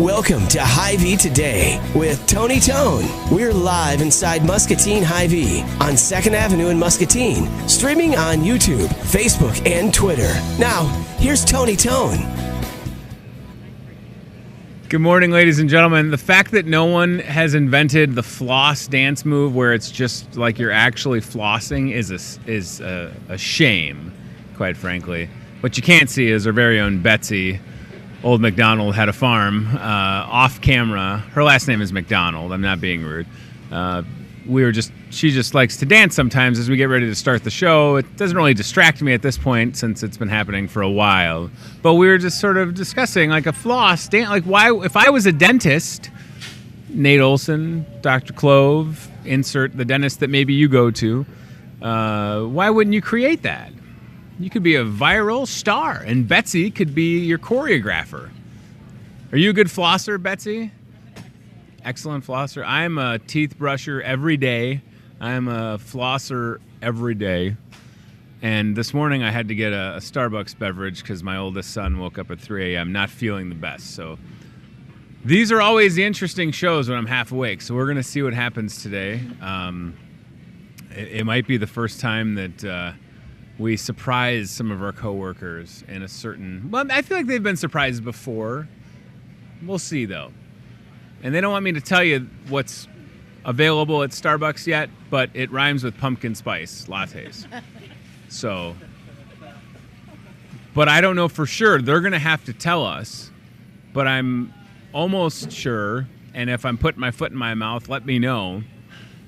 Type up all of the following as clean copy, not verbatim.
Welcome to Hy-Vee Today with Tony Tone. We're live inside Muscatine Hy-Vee on 2nd Avenue in Muscatine, streaming on YouTube, Facebook, and Twitter. Now, here's Tony Tone. Good morning, ladies and gentlemen. The fact that no one has invented the floss dance move where it's just like you're actually flossing is a shame, quite frankly. What you can't see is our very own Betsy. Old McDonald had a farm off camera. Her last name is McDonald. I'm not being rude. She just likes to dance sometimes as we get ready to start the show. It doesn't really distract me at this point since it's been happening for a while. But we were just sort of discussing like a floss dance. Like why, if I was a dentist, Nate Olson, Dr. Clove, insert the dentist that maybe you go to, why wouldn't you create that? You could be a viral star, and Betsy could be your choreographer. Are you a good flosser, Betsy? Excellent flosser. I'm a teeth brusher every day. I'm a flosser every day. And this morning I had to get a Starbucks beverage because my oldest son woke up at 3 a.m. not feeling the best. So these are always the interesting shows when I'm half awake. So we're going to see what happens today. It might be the first time that we surprise some of our coworkers in a certain... Well, I feel like they've been surprised before. We'll see, though. And they don't want me to tell you what's available at Starbucks yet, but it rhymes with pumpkin spice lattes. So... But I don't know for sure. They're going to have to tell us. But I'm almost sure, and if I'm putting my foot in my mouth, let me know.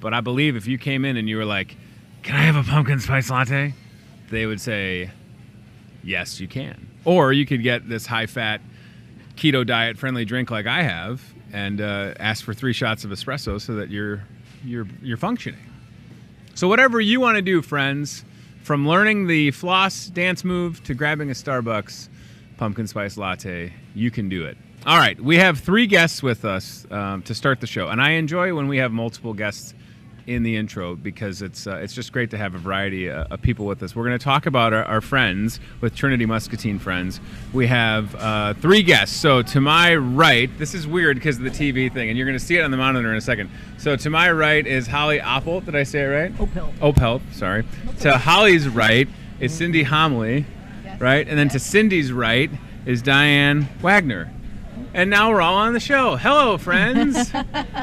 But I believe if you came in and you were like, "Can I have a pumpkin spice latte?" they would say, yes, you can. Or you could get this high-fat, keto diet-friendly drink like I have and ask for 3 shots of espresso so that you're functioning. So whatever you want to do, friends, from learning the floss dance move to grabbing a Starbucks pumpkin spice latte, you can do it. All right, we have 3 guests with us to start the show, and I enjoy when we have multiple guests in the intro because it's just great to have a variety of people with us. We're going to talk about our friends with Trinity Muscatine Friends. We have 3 guests. So to my right, this is weird because of the TV thing, and you're going to see it on the monitor in a second. So to my right is Holly Oppelt. Did I say it right? Oppelt, sorry. To Holly's right is Cindy Homley, right? And then to Cindy's right is Diane Wagner. And now we're all on the show. Hello, friends.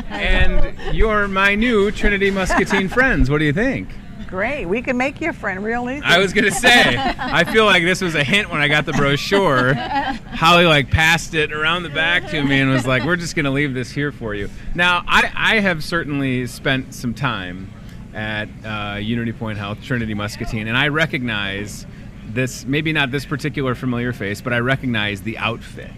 And you're my new Trinity Muscatine friends. What do you think? Great. We can make you a friend real easy. I was going to say, I feel like this was a hint when I got the brochure. Holly passed it around the back to me and was like, we're just going to leave this here for you. Now, I have certainly spent some time at Unity Point Health, Trinity Muscatine, and I recognize this, maybe not this particular familiar face, but I recognize the outfit.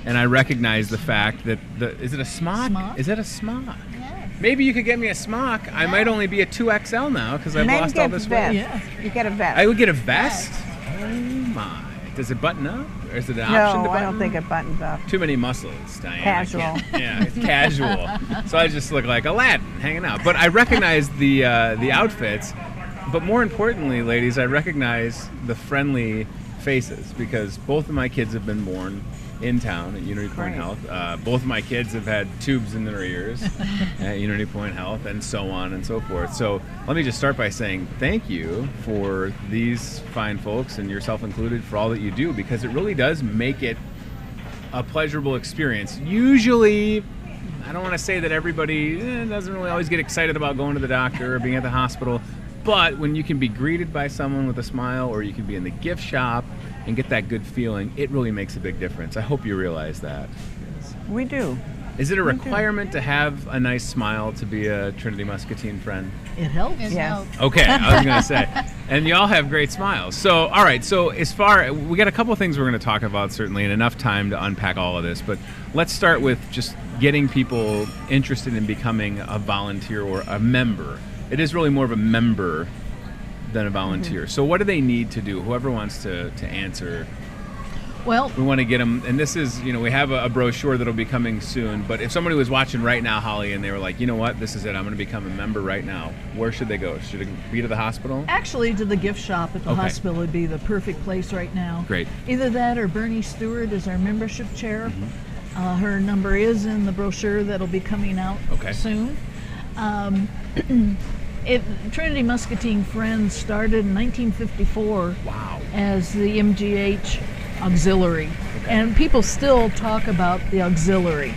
And I recognize the fact that is it a smock? Is it a smock? Yes. Maybe you could get me a smock. I might only be a 2XL now because I've lost all this weight. Yeah. You get a vest. I would get a vest? Yes. Oh my. Does it button up? Or is it an option to button? No, I don't think it buttons up. Too many muscles, Diane. Casual. Yeah, it's casual. So I just look like Aladdin hanging out. But I recognize the outfits. But more importantly, ladies, I recognize the friendly faces because both of my kids have been born in town at Unity Point Health. Both of my kids have had tubes in their ears at Unity Point Health and so on and so forth. So let me just start by saying thank you for these fine folks and yourself included for all that you do because it really does make it a pleasurable experience. Usually, I don't want to say that everybody doesn't really always get excited about going to the doctor or being at the hospital, but when you can be greeted by someone with a smile or you can be in the gift shop and get that good feeling, it really makes a big difference. I hope you realize that. We do. Is it a requirement to have a nice smile to be a Trinity Muscatine friend? It helps. Yes. Okay, I was going to say. And y'all have great smiles. So, all right, so we got a couple things we're going to talk about, certainly, and enough time to unpack all of this. But let's start with just getting people interested in becoming a volunteer or a member. It is really more of a member than a volunteer. Mm-hmm. So what do they need to do? Whoever wants to answer. Well, we want to get them, and this is, we have a brochure that'll be coming soon, but if somebody was watching right now, Holly, and they were like, you know what, this is it, I'm going to become a member right now, where should they go? Should it be to the hospital? Actually, to the gift shop at the hospital would be the perfect place right now. Great. Either that or Bernie Stewart is our membership chair. Mm-hmm. Her number is in the brochure that'll be coming out soon. Trinity Muscatine Friends started in 1954 as the MGH auxiliary. And people still talk about the auxiliary.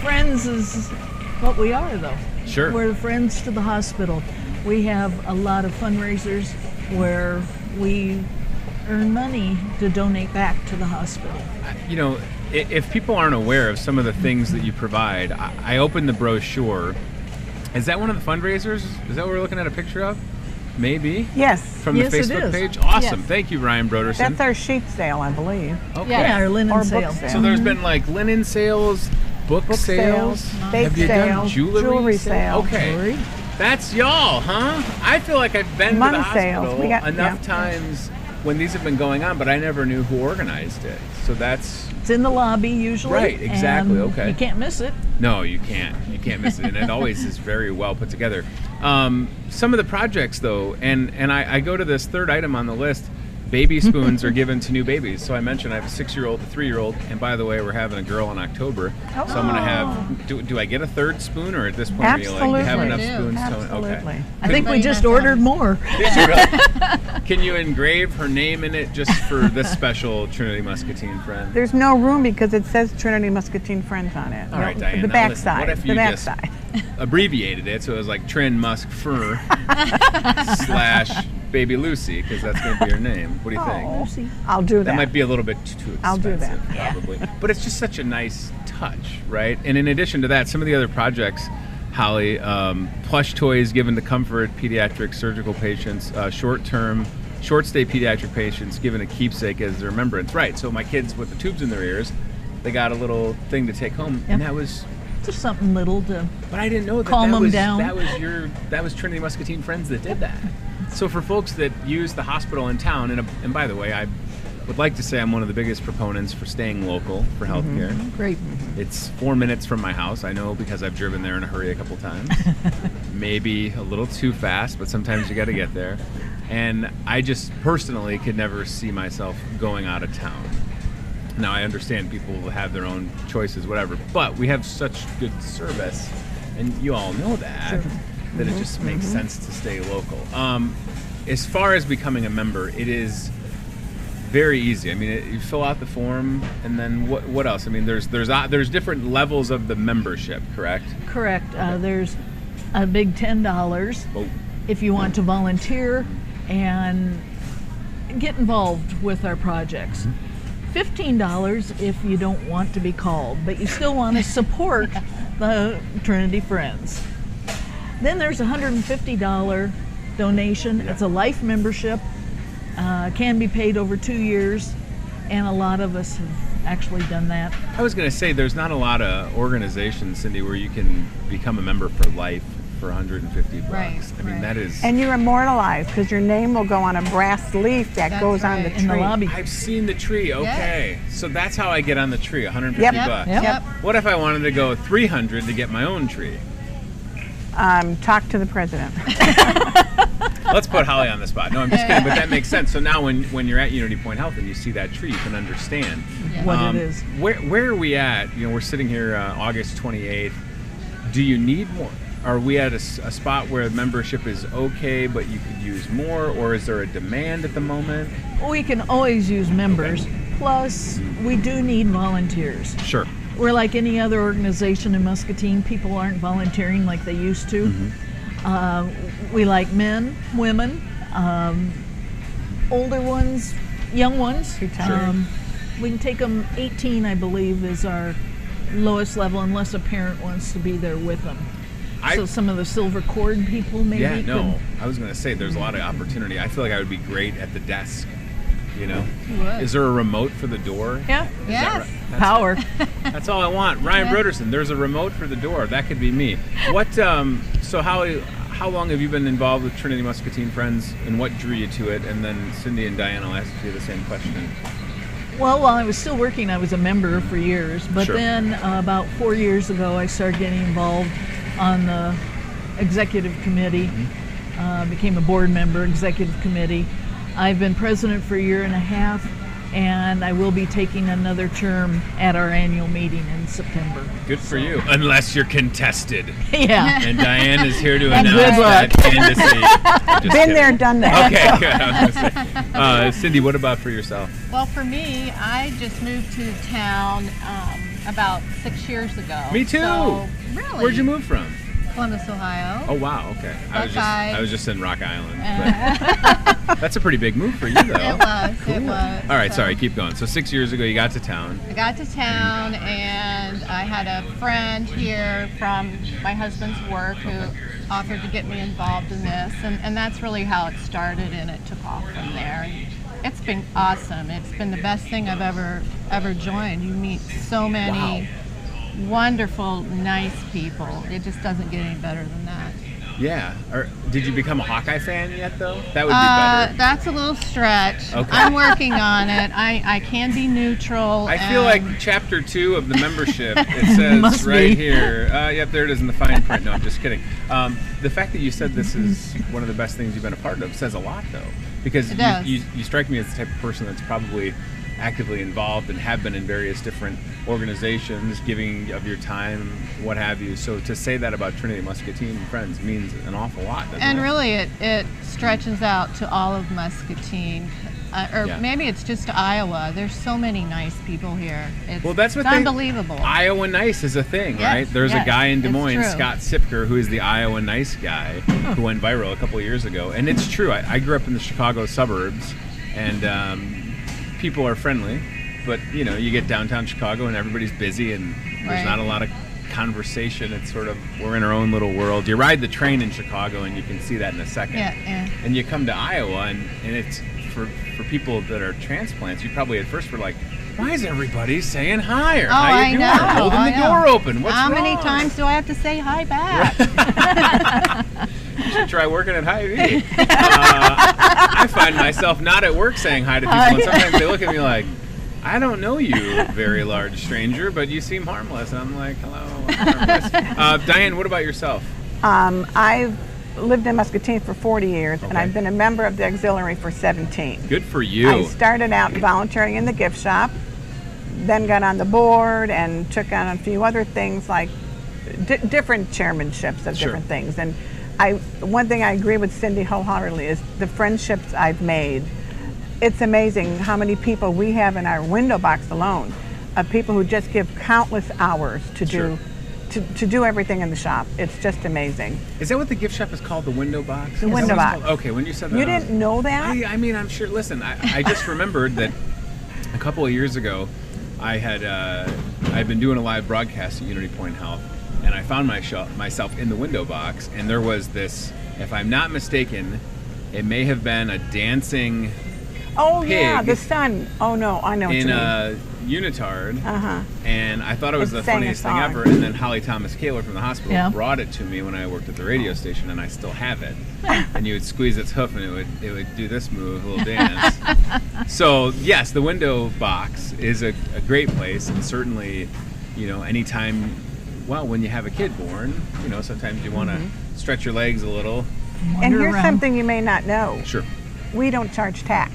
Friends is what we are, though. Sure. We're the friends to the hospital. We have a lot of fundraisers where we earn money to donate back to the hospital. You know, if people aren't aware of some of the things that you provide, I opened the brochure. Is that one of the fundraisers? Is that what we're looking at a picture of? Maybe? Yes. From the Facebook page? Awesome. Yes. Thank you, Ryan Broderson. That's our sheet sale, I believe. Okay. Yeah, our linen Or sale. book sale. So there's been like linen sales, book sales. bake Have you done sales, jewelry sales. Okay. Jewelry. That's y'all, huh? I feel like I've been to the Money hospital sales. We got- enough yeah. times when these have been going on, but I never knew who organized it. So that's... It's in the lobby usually. Right, exactly, and okay. You can't miss it. No, you can't. You can't miss it, and it always is very well put together. Some of the projects, though, and I go to this third item on the list. Baby spoons are given to new babies. So I mentioned I have a 6-year-old, a 3-year-old, and by the way, we're having a girl in October. So I'm going to have. Do I get a third spoon, or at this point, are you like, you have enough Absolutely. spoons? Absolutely. Okay. I think we Everybody just has ordered some. more. Did you really? Can you engrave her name in it just for this special Trinity Muscatine friend? There's no room because it says Trinity Muscatine Friends on it. All right, Diane. The now back listen, side. What if The you back just side. abbreviated it so it was like Trin Musk Fur / Baby Lucy, because that's going to be her name. What do you think? I'll do that. That might be a little bit too expensive, I'll do that. probably. But it's just such a nice touch, right? And in addition to that, some of the other projects, Holly, plush toys given to comfort pediatric surgical patients, short-stay pediatric patients given a keepsake as a remembrance. Right, so my kids with the tubes in their ears, they got a little thing to take home, and that was... Just something little to. But I didn't know that Calm that them was down. that was Trinity Muscatine Friends that did that. So for folks that use the hospital in town, and by the way, I would like to say I'm one of the biggest proponents for staying local for healthcare. Great. It's 4 minutes from my house. I know because I've driven there in a hurry a couple times. Maybe a little too fast, but sometimes you got to get there. And I just personally could never see myself going out of town. Now, I understand people will have their own choices, whatever, but we have such good service, and you all know that, that it just makes sense to stay local. As far as becoming a member, it is very easy. I mean, you fill out the form, and then what else? I mean, there's different levels of the membership, correct? Correct. There's a big $10 Oh. if you want to volunteer and get involved with our projects. $15 if you don't want to be called, but you still want to support the Trinity Friends. Then there's a $150 donation. Yeah. It's a life membership, can be paid over 2 years, and a lot of us have actually done that. I was going to say, there's not a lot of organizations, Cindy, where you can become a member for life for $150. Right, I mean, right. that is... And you're immortalized because your name will go on a brass leaf that That's goes on the right. tree. In the lobby. I've seen the tree. Okay, so that's how I get on the tree. $150. Yep. Yep. What if I wanted to go $300 to get my own tree? Talk to the president. Let's put Holly on the spot. No, I'm just kidding, but that makes sense. So now when you're at Unity Point Health and you see that tree, you can understand What it is. Where are we at? You know, we're sitting here August 28th. Do you need more? Are we at a spot where membership is okay, but you could use more, or is there a demand at the moment? We can always use members. Plus, we do need volunteers. Sure. We're like any other organization in Muscatine. People aren't volunteering like they used to. We like men, women, older ones, young ones. We can take them 18, I believe, is our lowest level, unless a parent wants to be there with them. So some of the silver cord people maybe. Yeah, no. I was going to say there's a lot of opportunity. I feel like I would be great at the desk. You know, You would. is there a remote for the door? Yeah. Is that Yes. right? That's Power. That's all I want. Ryan Broderson, there's a remote for the door. That could be me. What? So how long have you been involved with Trinity Muscatine Friends, and what drew you to it? And then Cindy and Diane, I'll ask you the same question. Well, while I was still working, I was a member for years. But Sure. then about 4 years ago, I started getting involved on the executive committee, became a board member, executive committee. I've been president for a year and a half, and I will be taking another term at our annual meeting in September. Good for you. Unless you're contested. Yeah. And Diane is here to And announce good luck. that candidacy. I'm just Been kidding. there, done that. Okay, good. I was gonna say. Cindy, what about for yourself? Well, for me, I just moved to town about 6 years ago. Me too. So, really? Where'd you move from? Columbus, Ohio. Oh wow, okay. I was just in Rock Island. But that's a pretty big move for you, though. It was. Cool. It was. All right, So, sorry, keep going. So 6 years ago, you got to town. I got to town, and I had a friend here from my husband's work who offered to get me involved in this, and that's really how it started, and it took off from there. And it's been awesome. It's been the best thing I've ever joined. You meet so many wonderful, nice people. It just doesn't get any better than that. Yeah. Did you become a Hawkeye fan yet, though? That would be better. That's a little stretch. Okay. I'm working on it. I can be neutral. I feel like chapter 2 of the membership, it says Must right be. here. Yep, there it is in the fine print. No, I'm just kidding. The fact that you said this is one of the best things you've been a part of says a lot, though. Because It does. you strike me as the type of person that's probably actively involved and have been in various different organizations, giving of your time, what have you. So to say that about Trinity Muscatine Friends means an awful lot, doesn't And it? really, it stretches out to all of Muscatine. Or Yeah. maybe it's just Iowa. There's so many nice people here. It's, Well, that's what it's unbelievable. Iowa Nice is a thing, Yes, right? There's a yes, guy in Des it's Moines, true. Scott Sipker, who is the Iowa Nice guy, who went viral a couple of years ago. And it's true. I grew up in the Chicago suburbs, and people are friendly, but you know, you get downtown Chicago and everybody's busy, and there's Right. not a lot of conversation. It's sort of, we're in our own little world. You ride the train in Chicago, and you can see that in a second. Yeah. And you come to Iowa, and it's for people that are transplants. You probably at first were like, why is everybody saying hi, or Oh, how you I doing, know. or holding I the know. door open? What's How many wrong? times do I have to say hi back? You should try working at Hy-Vee. I find myself not at work saying hi to people, and sometimes they look at me like, I don't know you, very large stranger, but you seem harmless. And I'm like, hello, I'm harmless. Diane, what about yourself? I've lived in Muscatine for 40 years, and Okay. I've been a member of the auxiliary for 17. Good for you. I started out volunteering in the gift shop, then got on the board and took on a few other things like different chairmanships of Sure. different things. And one thing I agree with Cindy wholeheartedly is the friendships I've made. It's amazing how many people we have in our window box alone, of people who just give countless hours to Sure. do everything in the shop. It's just amazing. Is that what the gift shop is called, the window box? The Is that window what it's box. called? Okay, when you said that, You I was- didn't know that? I mean, I'm sure. Listen, I just remembered that a couple of years ago, I'd been doing a live broadcast at Unity Point Health, and I found myself in the window box, and there was this, if I'm not mistaken, it may have been a dancing Oh yeah, Pig the sun. Oh no, I know what you in mean. a unitard, Uh-huh. and I thought it was It the sang a funniest thing song. ever. And then Holly Thomas Kaler from the hospital Yeah. brought it to me when I worked at the radio station, and I still have it. And you would squeeze its hoof, and it would do this move, a little dance. So yes, the window box is a great place, and certainly, you know, anytime. Well, when you have a kid born, you know, sometimes you want to stretch your legs a little. And Wander here's around. something you may not know. Sure. We don't charge tax.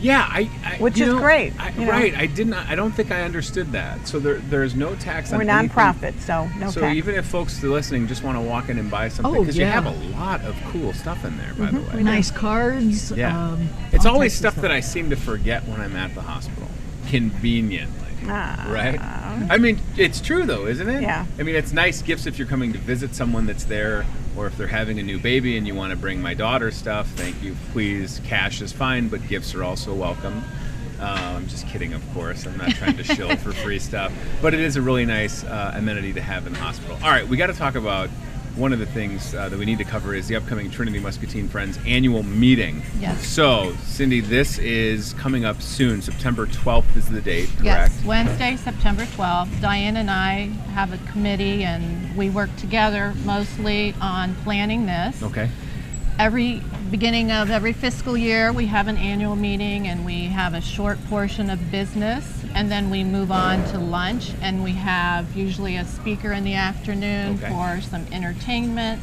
Yeah, Which you is know, great, you know. Right, I didn't. I don't think I understood that. So there's no tax on We're anything. nonprofit, so no So tax. even if folks listening just want to walk in and buy something, Oh, because you yeah. have a lot of cool stuff in there, by the way. Nice cards. Yeah, it's all always types of stuff that I seem to forget when I'm at the hospital, conveniently. Ah. Right? I mean, it's true though, isn't it? Yeah. I mean, it's nice gifts if you're coming to visit someone that's there, or if they're having a new baby and you want to bring my daughter stuff. Thank you, please. Cash is fine, but gifts are also welcome. I'm just kidding, of course. I'm not trying to shill for free stuff, but it is a really nice amenity to have in the hospital. All right, we got to talk about one of the things that we need to cover is the upcoming Trinity Muscatine Friends annual meeting. Yes. So, Cindy, this is coming up soon. September 12th is the date, correct? Yes, Wednesday, September 12th. Diane and I have a committee, and we work together mostly on planning this. Okay. Every beginning of every fiscal year, we have an annual meeting, and we have a short portion of business, and then we move on to lunch, and we have usually a speaker in the afternoon Okay. for some entertainment.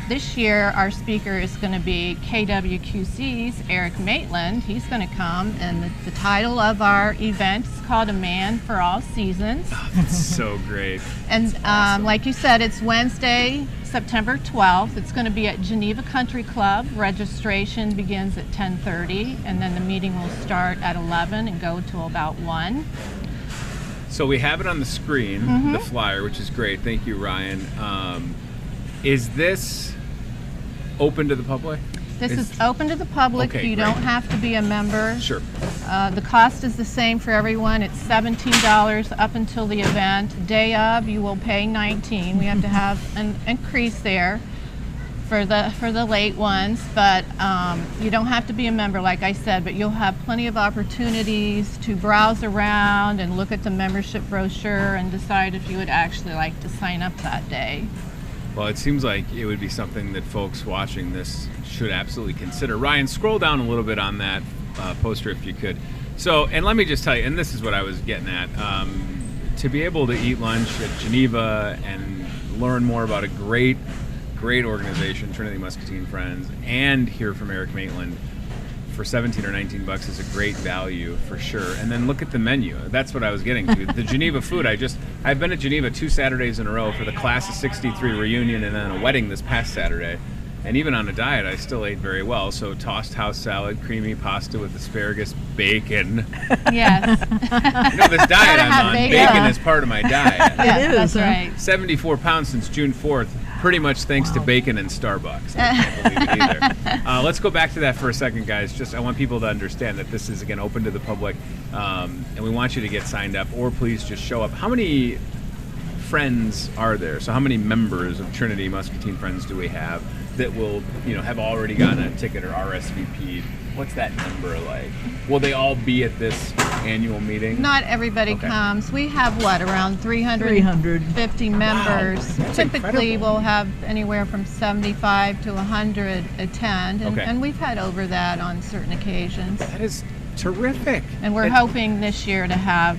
this year our speaker is going to be KWQC's Eric Maitland. He's going to come, and the title of our event is called A Man for All Seasons. Oh, that's so great. And That's awesome. like you said, it's Wednesday, September 12th. It's going to be at Geneva Country Club. Registration begins at 10:30, and then the meeting will start at 11 and go till about 1. So we have it on the screen, the flyer, which is great. Thank you, Ryan. Is this open to the public? This is open to the public. Okay, You great. don't have to be a member. Sure. The cost is the same for everyone. It's $17 up until the event. Day of, you will pay $19. We have to have an increase there for the late ones, but you don't have to be a member, like I said, but you'll have plenty of opportunities to browse around and look at the membership brochure and decide if you would actually like to sign up that day. Well, it seems like it would be something that folks watching this should absolutely consider. Ryan, scroll down a little bit on that poster if you could. So, and let me just tell you, and this is what I was getting at, to be able to eat lunch at Geneva and learn more about a great organization, Trinity Muscatine Friends, and hear from Eric Maitland for 17 or 19 bucks is a great value for sure. And then look at the menu. That's what I was getting to. The Geneva food, I've been at Geneva 2 Saturdays in a row for the class of '63 reunion and then a wedding this past Saturday. And even on a diet, I still ate very well. So tossed house salad, creamy pasta with asparagus, bacon. Yes. You know, this diet Gotta I'm have on, bacon. bacon is part of my diet. Yes, is, that's huh? right. 74 pounds since June 4th, pretty much thanks to bacon and Starbucks. I can't believe it either. Let's go back to that for a second, guys. I want people to understand that this is, again, open to the public, and we want you to get signed up, or please just show up. How many friends are there? So how many members of Trinity Muscatine Friends do we have that will, have already gotten a ticket or RSVP'd? What's that number like? Will they all be at this annual meeting? Not everybody Okay. comes. We have around 350 members. That's Typically, incredible. we'll have anywhere from 75 to 100 attend, and, Okay. and we've had over that on certain occasions. That is terrific. And we're hoping this year to have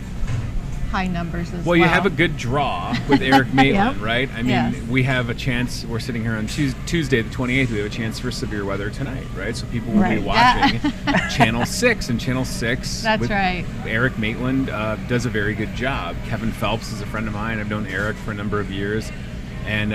high numbers as well. Well, you have a good draw with Eric Maitland, Yep. right? I mean, Yes. we have a chance. We're sitting here on Tuesday, the 28th. We have a chance for severe weather tonight, right? So people will be Right. watching Channel 6, and Channel 6. That's with right. Eric Maitland does a very good job. Kevin Phelps is a friend of mine. I've known Eric for a number of years. And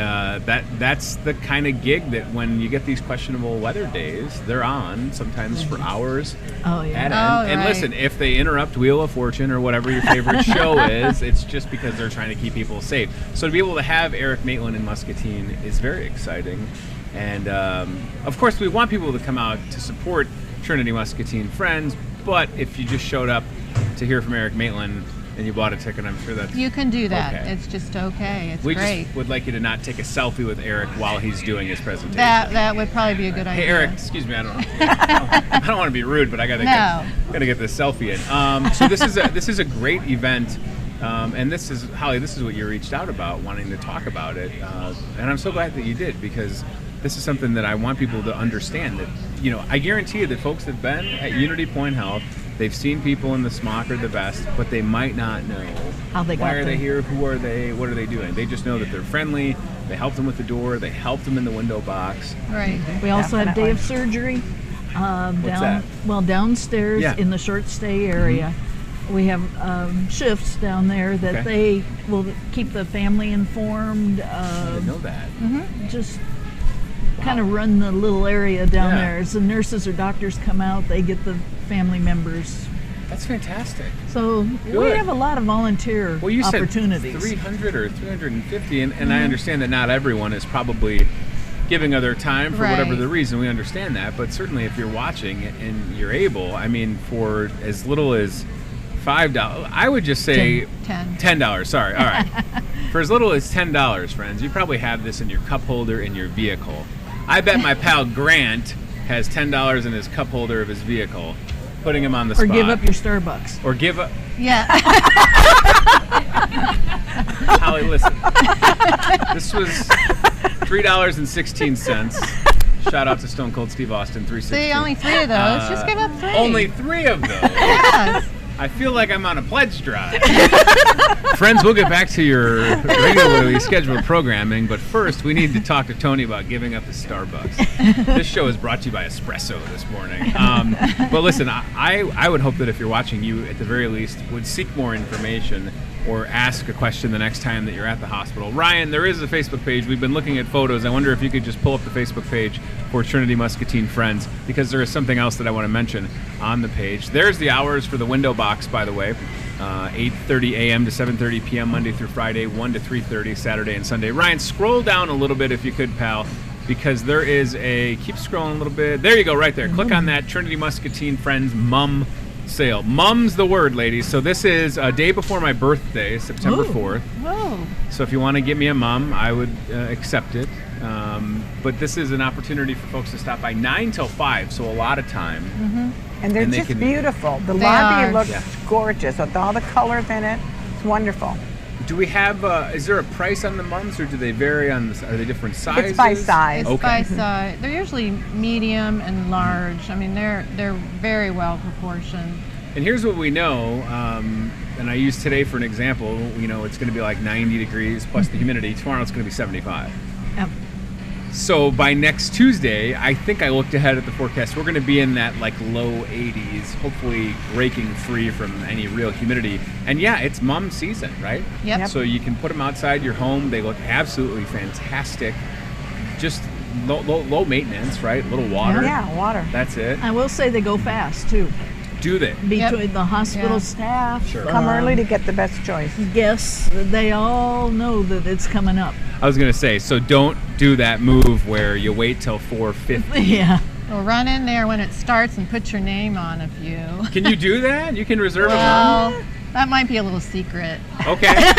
that's the kind of gig that when you get these questionable weather days, they're on sometimes for hours Oh, yeah. at end. Oh, And right. listen, if they interrupt Wheel of Fortune or whatever your favorite show is, it's just because they're trying to keep people safe. So to be able to have Eric Maitland in Muscatine is very exciting. And of course, we want people to come out to support Trinity Muscatine Friends, but if you just showed up to hear from Eric Maitland and you bought a ticket, I'm sure that's... You can do that. Okay. It's just okay. It's We great. just would like you to not take a selfie with Eric while he's doing his presentation. That would probably be a good idea. Hey Eric, excuse me. I don't want to be rude, but I gotta get this selfie in. So this is a great event, and this is Holly. This is what you reached out about, wanting to talk about it, and I'm so glad that you did, because this is something that I want people to understand. That I guarantee you that folks that have been at Unity Point Health, they've seen people in the smock or the vest, but they might not know How they got why are they there. here, who are they, what are they doing. They just know that they're friendly. They help them with the door. They help them in the window box. Right. We also have day Definitely. of surgery that? downstairs Yeah. in the short stay area. We have shifts down there that Okay. they will keep the family informed. I didn't know that. Just kind of run the little area down Yeah. there. As the nurses or doctors come out, they get the family members. That's fantastic. So Good. we have a lot of volunteer Well, you opportunities. said 300 or 350, and I understand that not everyone is probably giving of their time for whatever Right. the reason. We understand that, but certainly if you're watching and you're able, I mean, for as little as $5, I would just say $10. Sorry, all right. For as little as $10, friends, you probably have this in your cup holder in your vehicle. I bet my pal Grant has $10 in his cup holder of his vehicle, putting him on the or spot. give up your Starbucks. Or give up. Yeah. Holly, listen. This was $3.16. Shout out to Stone Cold Steve Austin, 316. See, only 3 of those. Just give up 3. Only 3 of those. Yes. I feel like I'm on a pledge drive. Friends, we'll get back to your regularly scheduled programming, but first we need to talk to Tony about giving up his Starbucks. This show is brought to you by Espresso this morning. But listen, I would hope that if you're watching, you at the very least would seek more information or ask a question the next time that you're at the hospital. Ryan, there is a Facebook page. We've been looking at photos. I wonder if you could just pull up the Facebook page for Trinity Muscatine Friends, because there is something else that I want to mention on the page. There's the hours for the window box, by the way. 8:30 a.m. to 7:30 p.m. Monday through Friday, 1 to 3:30 Saturday and Sunday. Ryan, scroll down a little bit if you could, pal, because there is a, keep scrolling a little bit. There you go, right there. Click on that Trinity Muscatine Friends Mum sale. Mum's the word, ladies. So this is a day before my birthday, September 4th. Whoa. So if you want to give me a mum, I would accept it. But this is an opportunity for folks to stop by 9 till 5, so a lot of time. And they're And they just can- beautiful. The They lobby are. looks Yeah. gorgeous with all the colors in it. It's wonderful. Do we have, is there a price on the mums, or do they vary on, are they different sizes? It's by size. It's Okay. by size. They're usually medium and large. I mean, they're very well proportioned. And here's what we know, and I use today for an example. You know, it's going to be like 90 degrees plus the humidity. Tomorrow it's going to be 75. Yep. So by next Tuesday, I think I looked ahead at the forecast. We're going to be in that like low 80s, hopefully breaking free from any real humidity. And yeah, it's mum season, right? Yep. So you can put them outside your home. They look absolutely fantastic. Just low maintenance, right? A little water. Yeah, water. That's it. I will say they go fast too. Do they? Between the hospital Yeah. staff, Sure. Come early to get the best choice. guests, they all know that it's coming up. I was going to say, so don't do that move where you wait till 4:50. Yeah. Well, run in there when it starts and put your name on a few. Can you do that? You can reserve a mum? Well, that might be a little secret. Okay.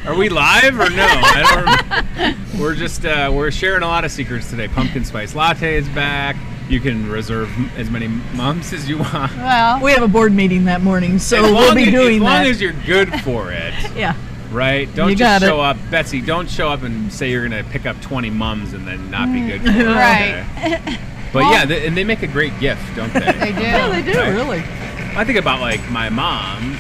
Are we live or no? I don't. We're just we're sharing a lot of secrets today. Pumpkin spice latte is back. You can reserve as many mums as you want. Well, We have a board meeting that morning, so As we'll long be as- doing as long that. as you're good for it, Yeah. right? Don't You just got show it. up, Betsy. Don't show up and say you're gonna pick up 20 mums and then not be good for it. Right. okay? But yeah, and they make a great gift, don't they? they do. Yeah, they do, Right. really. I think about like my mom.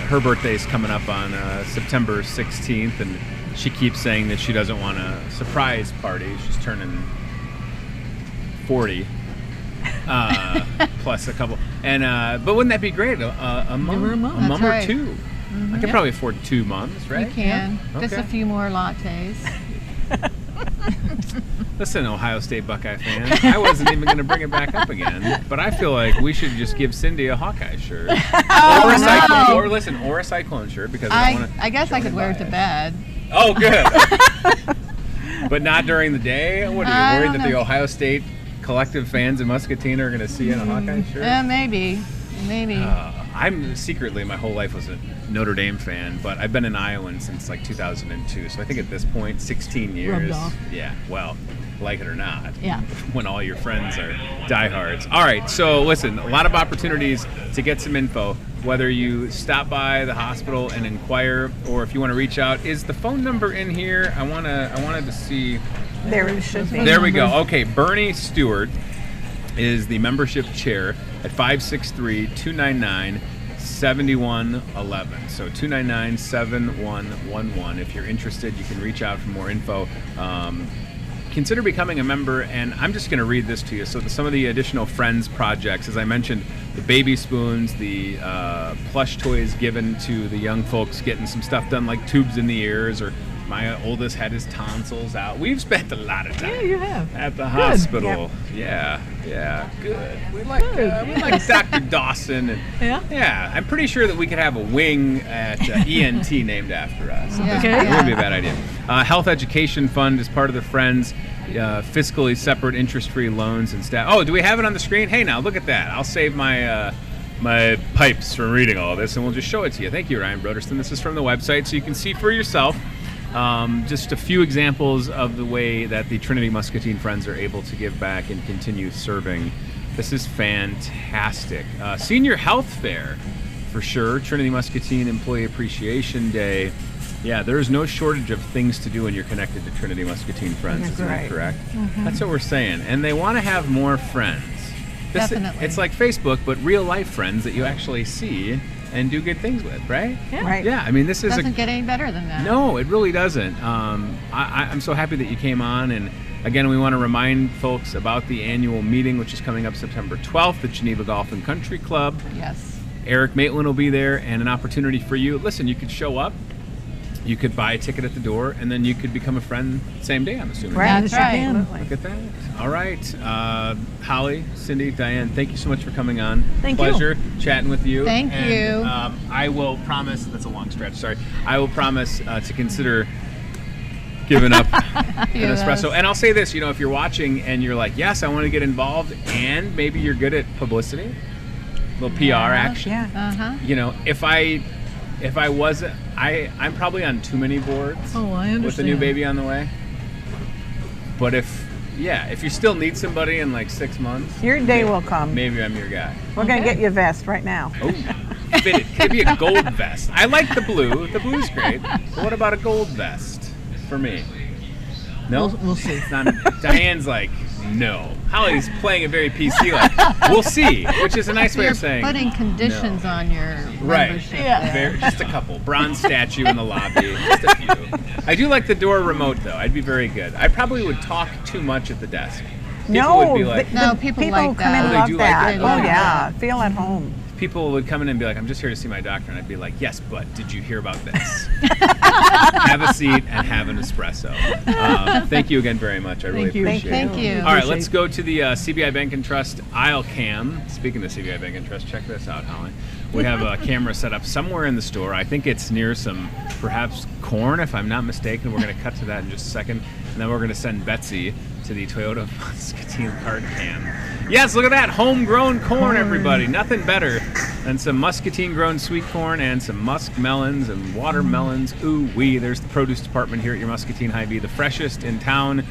Her birthday's coming up on September 16th, and she keeps saying that she doesn't want a surprise party. She's turning 40, plus a couple. And but wouldn't that be great? A mum, her a mum. a mum That's or right. two. I could probably afford 2 mums, right? You can. Yeah. Just Okay. a few more lattes. Listen, Ohio State Buckeye fan, I wasn't even going to bring it back up again, but I feel like we should just give Cindy a Hawkeye shirt, or a Cyclone, or a Cyclone shirt, because I don't want to. I guess I could wear it to bed. Oh, good. But not during the day. What are I you worried don't that the know. Ohio State collective fans in Muscatine are going to see you in a Hawkeye shirt? Maybe. I'm secretly, my whole life was a Notre Dame fan, but I've been an Iowan since like 2002. So I think at this point, 16 years. Rubbed off. Yeah, well, like it or not. Yeah. When all your friends are diehards. All right, so listen, a lot of opportunities to get some info. Whether you stop by the hospital and inquire, or if you want to reach out, is the phone number in here? I wanted to see. There it should be. There we go. Okay, Bernie Stewart is the membership chair at 563-299-7111. So 299-7111. If you're interested, you can reach out for more info. Consider becoming a member, and I'm just going to read this to you. So some of the additional Friends projects, as I mentioned, the baby spoons, the plush toys given to the young folks getting some stuff done like tubes in the ears, or my oldest had his tonsils out. We've spent a lot of time Yeah, you have. at the hospital. Yeah, good. We like Dr. Dawson, and Yeah. I'm pretty sure that we could have a wing at ENT named after us. Yeah. Okay. It wouldn't be a bad idea. Health Education Fund is part of the Friends. Fiscally separate interest-free loans and staff. Oh, do we have it on the screen? Hey, now look at that. I'll save my my pipes from reading all this, and we'll just show it to you. Thank you, Ryan Broderston. This is from the website, so you can see for yourself. Just a few examples of the way that the Trinity Muscatine Friends are able to give back and continue serving. This is fantastic. Senior Health Fair, for sure. Trinity Muscatine Employee Appreciation Day. Yeah, there's no shortage of things to do when you're connected to Trinity Muscatine Friends. That's Isn't that right. correct? That's what we're saying. And they want to have more friends. Definitely. It's like Facebook, but real life friends that you actually see and do good things with, right? Yeah. Right. Yeah, I mean, this is Doesn't get any better than that. No, it really doesn't. I'm so happy that you came on. And again, we want to remind folks about the annual meeting, which is coming up September 12th at Geneva Golf and Country Club. Yes. Eric Maitland will be there, and an opportunity for you. Listen, you could show up, you could buy a ticket at the door, and then you could become a friend same day, I'm assuming. Right. That's right. Absolutely. Look at that. All right. Holly, Cindy, Diane, thank you so much for coming on. Thank you. Pleasure chatting with you. Thank And, you. I will promise, that's a long stretch, sorry. I will promise to consider giving up an few of espresso. those. And I'll say this, if you're watching and you're like, yes, I want to get involved, and maybe you're good at publicity, a little PR action. Yeah. Uh-huh. If I wasn't, I'm probably on too many boards. Oh, I understand. With the new baby on the way. But if you still need somebody in like 6 months, Your day will come. maybe I'm your guy. We're going to get you a vest right now. Oh, fitted. Could it be a gold vest? I like the blue. The blue's great. But what about a gold vest for me? No? We'll see. It's not, Diane's like, no. Holly's playing it very PC, like, we'll see, which is a nice way You're of saying putting conditions no. on your Right. membership. Yeah. there. Just a couple. Bronze statue in the lobby. Just a few. I do like the door remote, though. I'd be very good. I probably would talk too much at the desk. People would be like, No, people who like come in that. Oh, they love do like that. it? Oh, Yeah. yeah. Feel at home. people would come in and be like, I'm just here to see my doctor. And I'd be like, yes, but did you hear about this? Have a seat and have an espresso. Thank you again very much. I really Thank you. appreciate it. Thank you. All right, let's go to the CBI Bank and Trust aisle cam. Speaking of CBI Bank and Trust, check this out, Holly. We have a camera set up somewhere in the store. I think it's near some, perhaps, corn, if I'm not mistaken. We're going to cut to that in just a second. And then we're going to send Betsy to the Toyota Muscatine card cam. Yes, look at that. Homegrown corn, everybody. Nothing better than some Muscatine-grown sweet corn and some musk melons and watermelons. Ooh-wee. There's the produce department here at your Muscatine Hy-Vee, the freshest in town,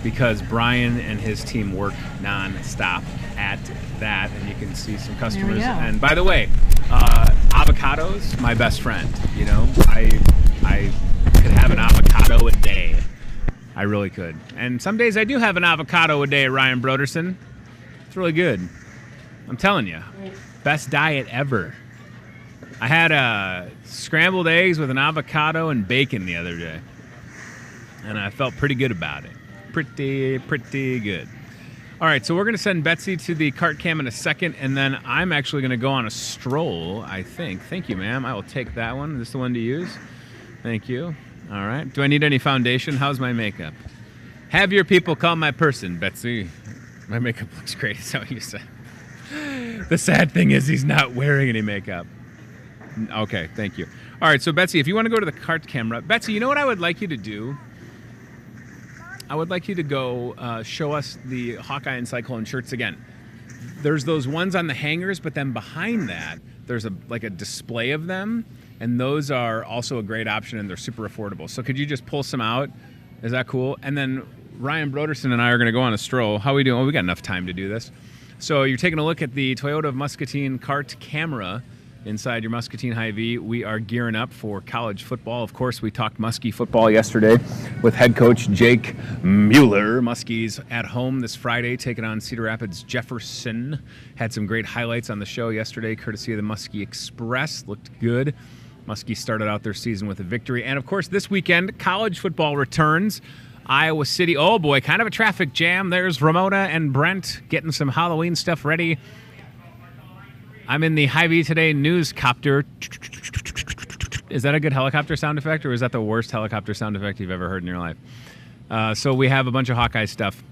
because Brian and his team work non-stop at that. And you can see some customers. go. And by the way, avocados, my best friend. You know, I could have an avocado a day. I really could. And some days I do have an avocado a day, Ryan Broderson. It's really good. I'm telling you. Best diet ever. I had scrambled eggs with an avocado and bacon the other day. And I felt pretty good about it. Pretty good. All right, so we're going to send Betsy to the cart cam in a second, and then I'm actually going to go on a stroll, I think. Thank you, ma'am. I will take that one. Is this the one to use? Thank you. All right. Do I need any foundation? How's my makeup? Have your people call my person, Betsy. My makeup looks great. Is that what you said? The sad thing is he's not wearing any makeup. Okay, thank you. All right, so Betsy, if you want to go to the cart camera. Betsy, you know what I would like you to do? I would like you to go show us the Hawkeye and Cyclone shirts again. There's those ones on the hangers, but then behind that, there's a display of them. And those are also a great option, and they're super affordable. So could you just pull some out? Is that cool? And then Ryan Broderson and I are going to go on a stroll. How are we doing? Oh, we got enough time to do this. So you're taking a look at the Toyota Muscatine cart camera inside your Muscatine Hy-Vee. We are gearing up for college football. Of course, we talked Muskie football yesterday with head coach Jake Mueller. Muskies at home this Friday, taking on Cedar Rapids Jefferson. Had some great highlights on the show yesterday, courtesy of the Muskie Express. Looked good. Muskie started out their season with a victory. And, of course, this weekend, college football returns. Iowa City, oh, boy, kind of a traffic jam. There's Ramona and Brent getting some Halloween stuff ready. I'm in the Hy-Vee Today news copter. Is that a good helicopter sound effect, or is that the worst helicopter sound effect you've ever heard in your life? So we have a bunch of Hawkeye stuff.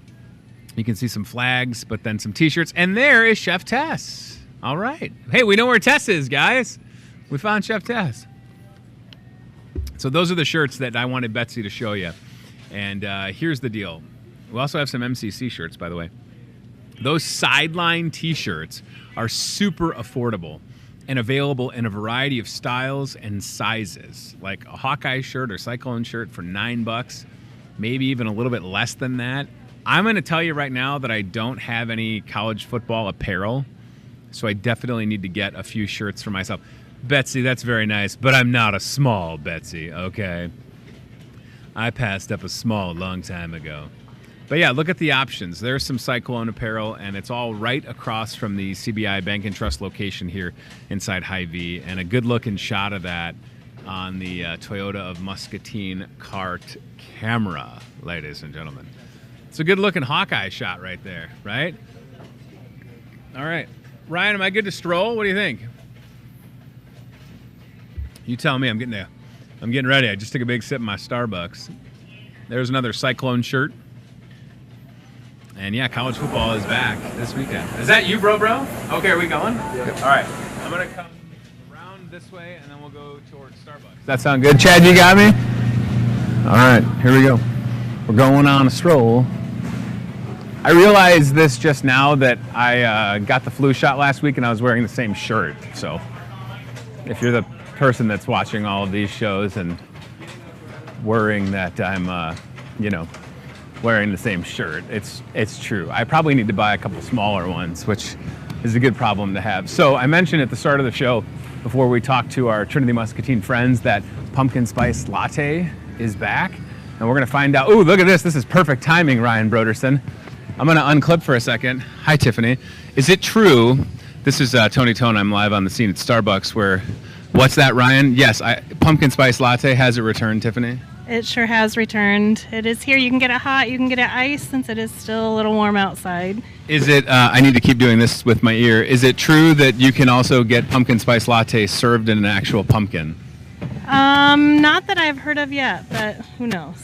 You can see some flags, but then some T-shirts. And there is Chef Tess. All right. Hey, we know where Tess is, guys. We found Chef Tess. So those are the shirts that I wanted Betsy to show you. And here's the deal. We also have some MCC shirts, by the way. Those sideline T-shirts are super affordable and available in a variety of styles and sizes. Like a Hawkeye shirt or Cyclone shirt for $9, maybe even a little bit less than that. I'm going to tell you right now that I don't have any college football apparel, so I definitely need to get a few shirts for myself. Betsy, that's very nice, but I'm not a small, Betsy, okay? I passed up a small a long time ago. But yeah, look at the options. There's some Cyclone apparel, and it's all right across from the CBI Bank and Trust location here inside Hy-Vee, and a good-looking shot of that on the Toyota of Muscatine cart camera, ladies and gentlemen. It's a good-looking Hawkeye shot right there, right? All right. Ryan, am I good to stroll? What do you think? You tell me. I'm getting ready. I just took a big sip of my Starbucks. There's another Cyclone shirt. And yeah, college football is back this weekend. Is that you, bro? Okay, are we going? Yeah. All right. I'm going to come around this way, and then we'll go towards Starbucks. Does that sound good? Chad, you got me? All right, here we go. We're going on a stroll. I realized this just now that I got the flu shot last week, and I was wearing the same shirt. So if you're the person that's watching all of these shows and worrying that I'm, wearing the same shirt, it's true. I probably need to buy a couple smaller ones, which is a good problem to have. So I mentioned at the start of the show, before we talked to our Trinity Muscatine friends, that pumpkin spice latte is back, and we're going to find out. Ooh, look at this. This is perfect timing, Ryan Broderson. I'm going to unclip for a second. Hi, Tiffany. Is it true? This is Tony Tone. I'm live on the scene at Starbucks where, what's that, Ryan? Yes, pumpkin spice latte. Has it returned, Tiffany? It sure has returned. It is here. You can get it hot. You can get it iced since it is still a little warm outside. Is it, I need to keep doing this with my ear. Is it true that you can also get pumpkin spice latte served in an actual pumpkin? Not that I've heard of yet, but who knows?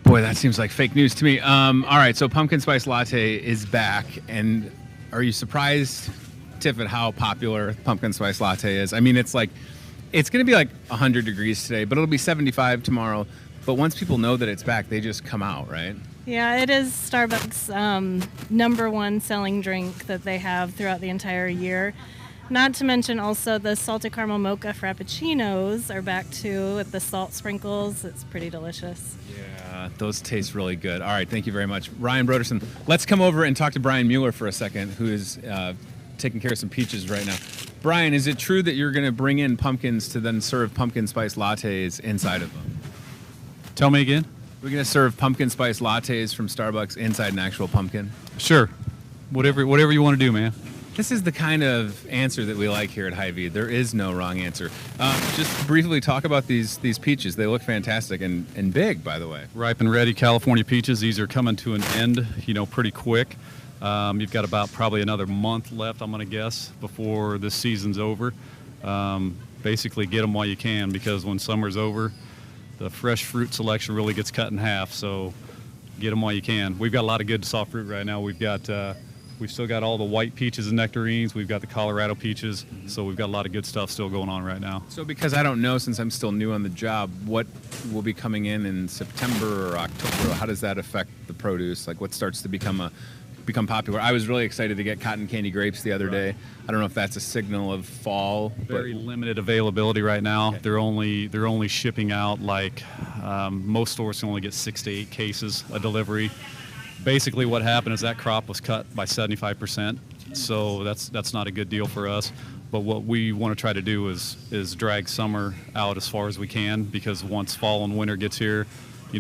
Boy, that seems like fake news to me. All right, so pumpkin spice latte is back. And are you surprised, Tiff, at how popular pumpkin spice latte is? I mean, it's going to be like 100 degrees today, but it'll be 75 tomorrow. But once people know that it's back, they just come out, right? Yeah, it is Starbucks' #1 selling drink that they have throughout the entire year. Not to mention also the salted caramel mocha frappuccinos are back too with the salt sprinkles. It's pretty delicious. Yeah, those taste really good. All right, thank you very much. Ryan Broderson, let's come over and talk to Brian Mueller for a second, who is taking care of some peaches right now. Brian, is it true that you're going to bring in pumpkins to then serve pumpkin spice lattes inside of them? Tell me again. We're going to serve pumpkin spice lattes from Starbucks inside an actual pumpkin? Sure. Whatever you want to do, man. This is the kind of answer that we like here at Hy-Vee. There is no wrong answer. Just briefly talk about these peaches. They look fantastic and big, by the way. Ripe and ready California peaches. These are coming to an end, pretty quick. You've got about probably another month left, I'm going to guess, before this season's over. Basically, get them while you can, because when summer's over, the fresh fruit selection really gets cut in half. So get them while you can. We've got a lot of good soft fruit right now. We've still got all the white peaches and nectarines. We've got the Colorado peaches. So we've got a lot of good stuff still going on right now. So because I don't know, since I'm still new on the job, what will be coming in September or October? How does that affect the produce? Like, what starts to become popular? I was really excited to get cotton candy grapes the other day. I don't know if that's a signal of fall. Very limited availability right now. Okay. They're only shipping out most stores can only get 6 to 8 cases a delivery. Basically, what happened is that crop was cut by 75%, so that's not a good deal for us. But what we want to try to do is drag summer out as far as we can, because once fall and winter gets here,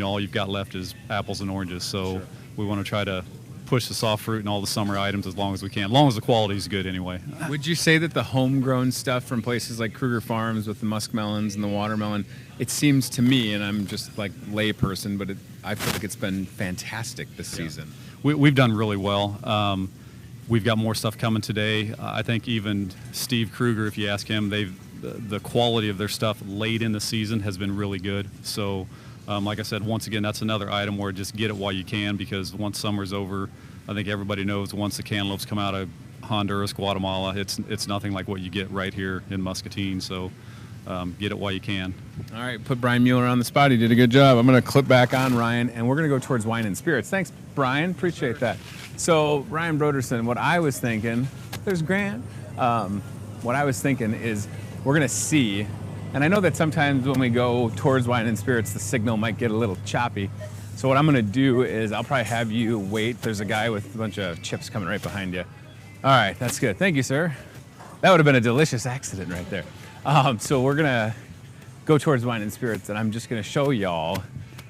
all you've got left is apples and oranges. So sure. We want to try to push the soft fruit and all the summer items as long as we can, as long as the quality is good anyway. Would you say that the homegrown stuff from places like Kruger Farms with the muskmelons and the watermelon, it seems to me, and I'm just like layperson, but I feel like it's been fantastic this season. We've done really well. We've got more stuff coming today. I think even Steve Kruger, if you ask him, the quality of their stuff late in the season has been really good. So like I said, once again, that's another item where just get it while you can, because once summer's over, I think everybody knows once the cantaloupes come out of Honduras, Guatemala, it's nothing like what you get right here in Muscatine. So get it while you can. All right, put Brian Mueller on the spot. He did a good job. I'm going to clip back on Ryan, and we're going to go towards wine and spirits. Thanks, Brian. Appreciate that. So, Ryan Broderson, what I was thinking, there's Grant. What I was thinking is we're going to see, and I know that sometimes when we go towards wine and spirits, the signal might get a little choppy. So what I'm going to do is I'll probably have you wait. There's a guy with a bunch of chips coming right behind you. All right, that's good. Thank you, sir. That would have been a delicious accident right there. So we're going to go towards wine and spirits, and I'm just going to show y'all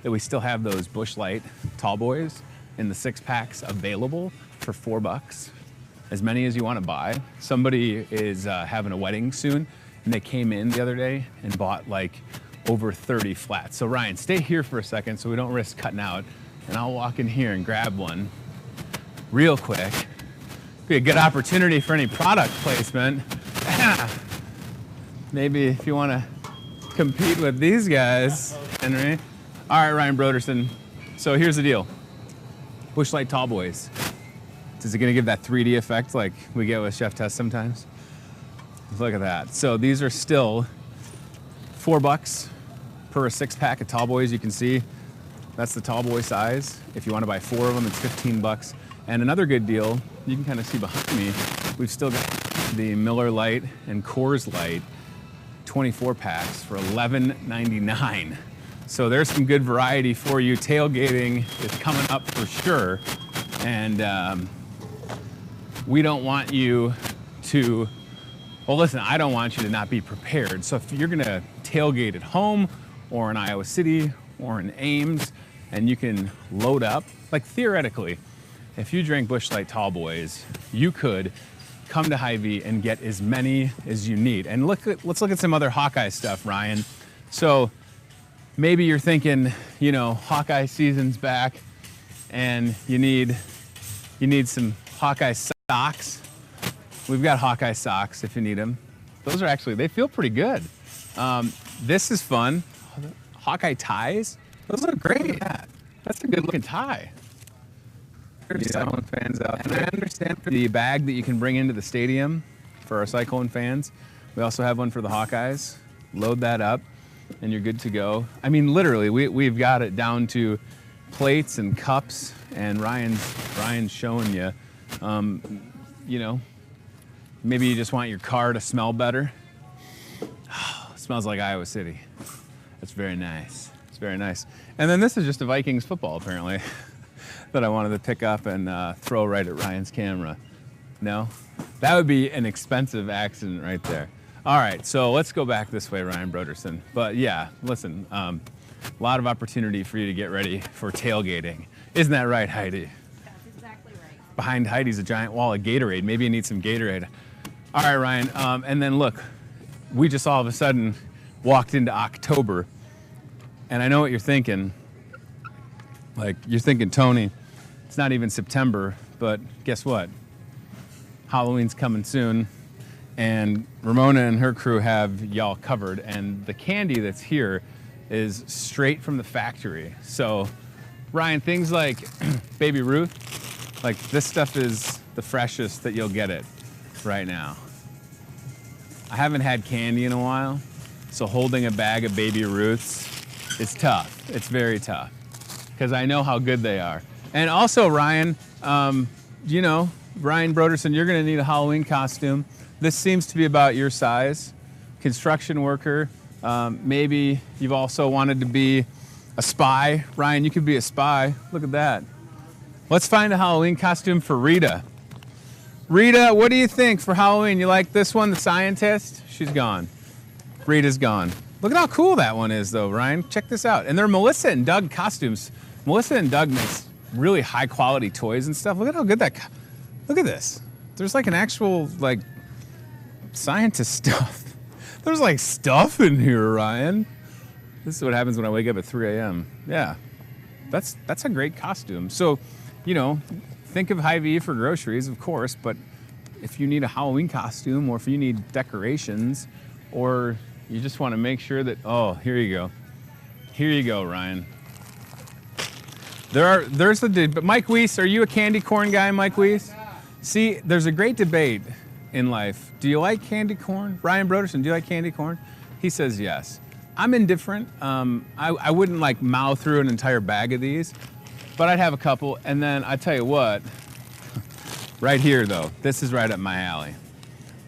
that we still have those Busch Light tall boys. in the 6-packs available for $4. As many as you want to buy. Somebody is having a wedding soon, and they came in the other day and bought like over 30 flats. So Ryan, stay here for a second so we don't risk cutting out, and I'll walk in here and grab one real quick. Be a good opportunity for any product placement. Maybe if you want to compete with these guys, Henry. All right, Ryan Broderson. So here's the deal. Busch Light Tall Boys. Is it going to give that 3D effect like we get with Chef Test sometimes? Look at that. So these are still $4 per 6-pack of Tall Boys. You can see that's the Tall Boy size. If you want to buy 4 of them, it's $15. And another good deal, you can kind of see behind me, we've still got the Miller Lite and Coors Light 24 packs for $11.99. So there's some good variety for you. Tailgating is coming up for sure. And we don't want you to, well, listen, I don't want you to not be prepared. So if you're gonna tailgate at home or in Iowa City or in Ames, and you can load up, like theoretically, if you drink Busch Light Tall Boys, you could come to Hy-Vee and get as many as you need. And let's look at some other Hawkeye stuff, Ryan. So maybe you're thinking, you know, Hawkeye season's back and you need some Hawkeye socks. We've got Hawkeye socks if you need them. Those are actually, they feel pretty good. This is fun. Hawkeye ties. Those look great. Yeah, that's a good looking tie. There's Cyclone fans out there. And I understand the bag that you can bring into the stadium for our Cyclone fans. We also have one for the Hawkeyes. Load that up and you're good to go. I mean, literally, we've got it down to plates and cups, and Ryan's showing you. You know, maybe you just want your car to smell better. Smells like Iowa City. That's very nice. It's very nice. And then this is just a Vikings football, apparently, that I wanted to pick up and throw right at Ryan's camera. No? That would be an expensive accident right there. All right, so let's go back this way, Ryan Broderson. But yeah, listen, a lot of opportunity for you to get ready for tailgating. Isn't that right, Heidi? That's exactly right. Behind Heidi's a giant wall of Gatorade. Maybe you need some Gatorade. All right, Ryan, and then look, we just all of a sudden walked into October, and I know what you're thinking. Like, you're thinking, Tony, it's not even September, but guess what? Halloween's coming soon, and Ramona and her crew have y'all covered, and the candy that's here is straight from the factory. So, Ryan, things like Baby Ruth, like this stuff is the freshest that you'll get it right now. I haven't had candy in a while, so holding a bag of Baby Ruths is tough. It's very tough, because I know how good they are. And also, Ryan, you know, Ryan Broderson, you're gonna need a Halloween costume. This seems to be about your size. Construction worker, maybe you've also wanted to be a spy. Ryan, you could be a spy. Look at that. Let's find a Halloween costume for Rita. Rita, what do you think for Halloween? You like this one, the scientist? She's gone. Rita's gone. Look at how cool that one is, though, Ryan. Check this out. And they're Melissa and Doug costumes. Melissa and Doug makes really high-quality toys and stuff. Look at how good that... Look at this. There's like an actual, like, scientist stuff. There's like stuff in here, Ryan. This is what happens when I wake up at 3 a.m. Yeah, that's a great costume. So, you know, think of Hy-Vee for groceries, of course, but if you need a Halloween costume, or if you need decorations, or you just want to make sure that, oh, here you go. Here you go, Ryan. There's the, but Mike Weiss, are you a candy corn guy, Mike Weiss? See, there's a great debate in life. Do you like candy corn? Ryan Broderson, do you like candy corn? He says yes. I'm indifferent. I wouldn't like mow through an entire bag of these, but I'd have a couple. And then I tell you what, right here though, this is right up my alley.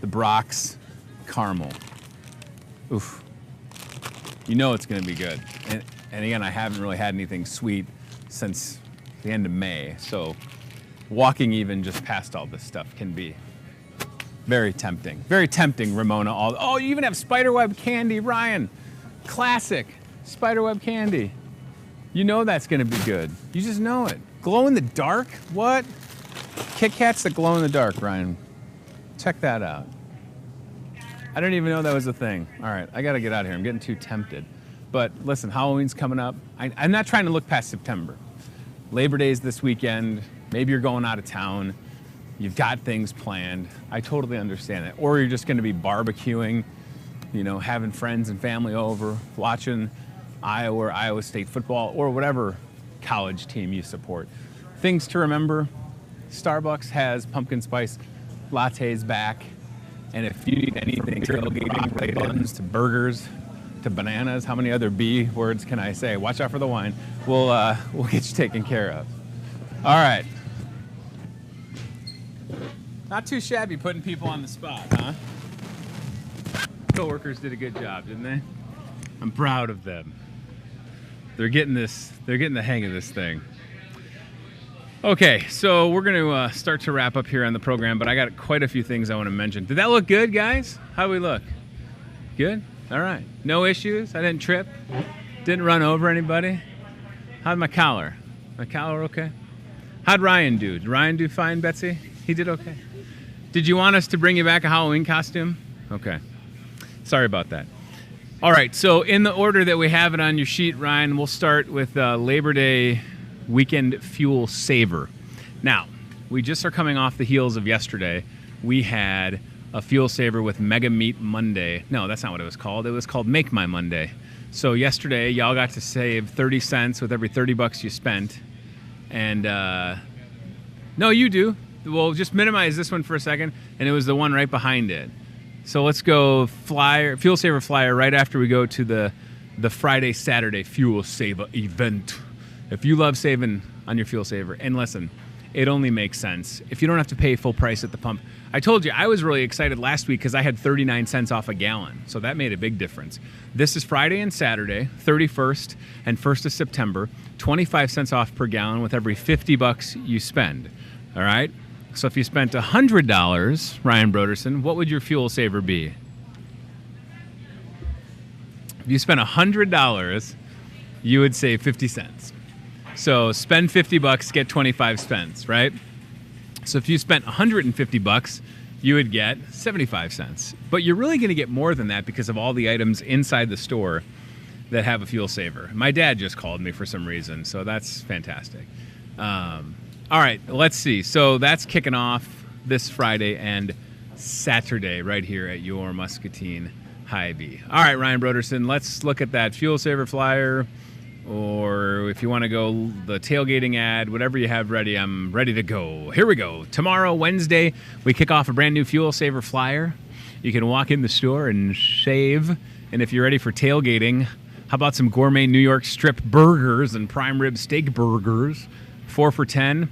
The Brock's caramel. Oof. You know it's gonna be good. And again, I haven't really had anything sweet since the end of May. So walking even just past all this stuff can be very tempting. Very tempting, Ramona. Oh, you even have spiderweb candy, Ryan. Classic spiderweb candy. You know that's gonna be good. You just know it. Glow in the dark? What? Kit Kats that glow in the dark, Ryan. Check that out. I didn't even know that was a thing. All right, I got to get out of here. I'm getting too tempted. But listen, Halloween's coming up. I'm not trying to look past September. Labor Day's this weekend. Maybe you're going out of town. You've got things planned. I totally understand that. Or you're just going to be barbecuing, you know, having friends and family over, watching Iowa or Iowa State football, or whatever college team you support. Things to remember: Starbucks has pumpkin spice lattes back. And if you need anything, tailgating, buns to burgers to bananas, how many other B words can I say? Watch out for the wine. We'll get you taken care of. All right. Not too shabby putting people on the spot, huh? Coworkers did a good job, didn't they? I'm proud of them. They're getting the hang of this thing. Okay, so we're going to start to wrap up here on the program, but I got quite a few things I want to mention. Did that look good, guys? How do we look? Good? All right. No issues? I didn't trip? Didn't run over anybody? How'd my collar? My collar okay? How'd Ryan do? Did Ryan do fine, Betsy? He did okay. Did you want us to bring you back a Halloween costume? Okay. Sorry about that. All right, so in the order that we have it on your sheet, Ryan, we'll start with Labor Day Weekend Fuel Saver. Now, we just are coming off the heels of yesterday. We had a fuel saver with Mega Meat Monday. No, that's not what it was called. It was called Make My Monday. So yesterday, y'all got to save 30 cents with every 30 bucks you spent. And, no, you do. We'll just minimize this one for a second, and it was the one right behind it. So let's go fuel saver flyer right after we go to the Friday, Saturday fuel saver event. If you love saving on your fuel saver, and listen, it only makes sense. If you don't have to pay full price at the pump. I told you, I was really excited last week because I had 39 cents off a gallon. So that made a big difference. This is Friday and Saturday, 31st and 1st of September, 25 cents off per gallon with every 50 bucks you spend. All right? So if you spent $100, Ryan Broderson, what would your fuel saver be? If you spent $100, you would save 50 cents. So spend 50 bucks, get 25 cents, right? So if you spent 150 bucks, you would get 75 cents. But you're really going to get more than that because of all the items inside the store that have a fuel saver. My dad just called me for some reason, so that's fantastic. All right, let's see. So that's kicking off this Friday and Saturday right here at your Muscatine Hy-Vee. All right, Ryan Broderson, let's look at that fuel saver flyer. Or if you want to go the tailgating ad, whatever you have ready, I'm ready to go. Here we go. Tomorrow, Wednesday, we kick off a brand new fuel saver flyer. You can walk in the store and save. And if you're ready for tailgating, how about some gourmet New York strip burgers and prime rib steak burgers? 4 for $10.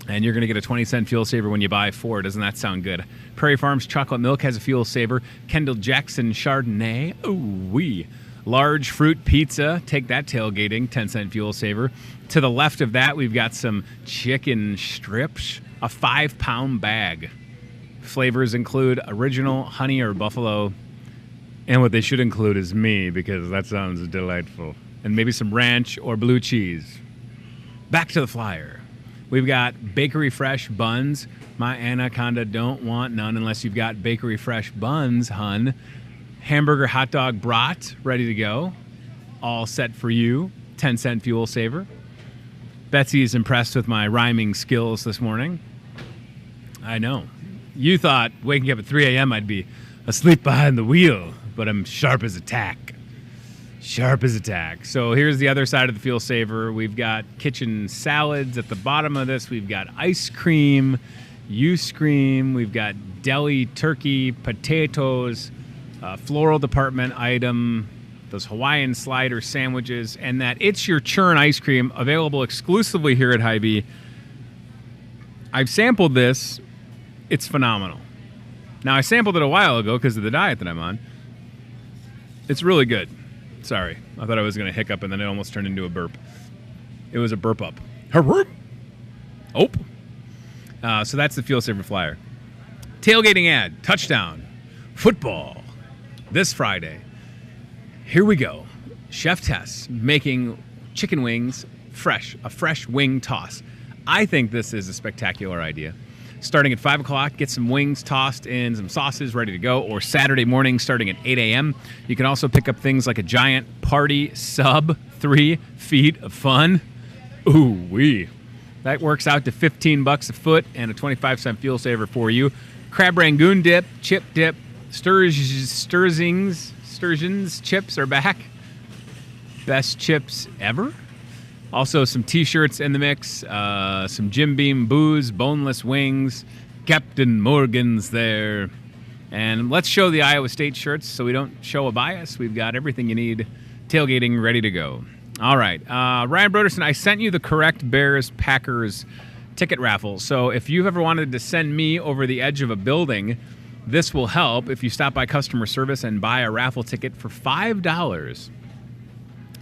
And you're going to get a 20-cent fuel saver when you buy 4. Doesn't that sound good? Prairie Farms Chocolate Milk has a fuel saver. Kendall Jackson Chardonnay. Ooh-wee. Large fruit pizza, take that tailgating, 10-cent fuel saver. To the left of that, we've got some chicken strips, a 5-pound bag. Flavors include original, honey, or buffalo. And what they should include is me, because that sounds delightful. And maybe some ranch or blue cheese. Back to the flyer. We've got Bakery Fresh buns. My anaconda don't want none unless you've got Bakery Fresh buns, hun. Hamburger hot dog brat, ready to go. All set for you. 10-cent fuel saver. Betsy is impressed with my rhyming skills this morning. I know. You thought waking up at 3 a.m. I'd be asleep behind the wheel, but I'm sharp as a tack. Sharp as a tack. So here's the other side of the fuel saver. We've got kitchen salads at the bottom of this. We've got ice cream, U-Scream. We've got deli turkey, potatoes, floral department item, those Hawaiian slider sandwiches, and that It's Your Churn ice cream available exclusively here at Hy-Vee. I've sampled this. It's phenomenal. Now, I sampled it a while ago because of the diet that I'm on. It's really good. Sorry. I thought I was going to hiccup, and then it almost turned into a burp. It was a burp up. Oh. So that's the fuel saver flyer. Tailgating ad. Touchdown. Football. This Friday, here we go. Chef Tess making chicken wings a fresh wing toss. I think this is a spectacular idea. Starting at 5 o'clock, get some wings tossed in some sauces ready to go, or Saturday morning starting at 8 a.m. You can also pick up things like a giant party sub, 3 feet of fun. Ooh-wee. That works out to $15 a foot and a 25-cent fuel saver for you. Crab Rangoon dip, chip dip, sturgeons chips are back. Best chips ever. Also, some T-shirts in the mix, some Jim Beam booze, boneless wings, Captain Morgan's there. And let's show the Iowa State shirts so we don't show a bias. We've got everything you need, tailgating ready to go. All right, Ryan Broderson, I sent you the correct Bears-Packers ticket raffle. So if you've ever wanted to send me over the edge of a building, this will help. If you stop by customer service and buy a raffle ticket for $5,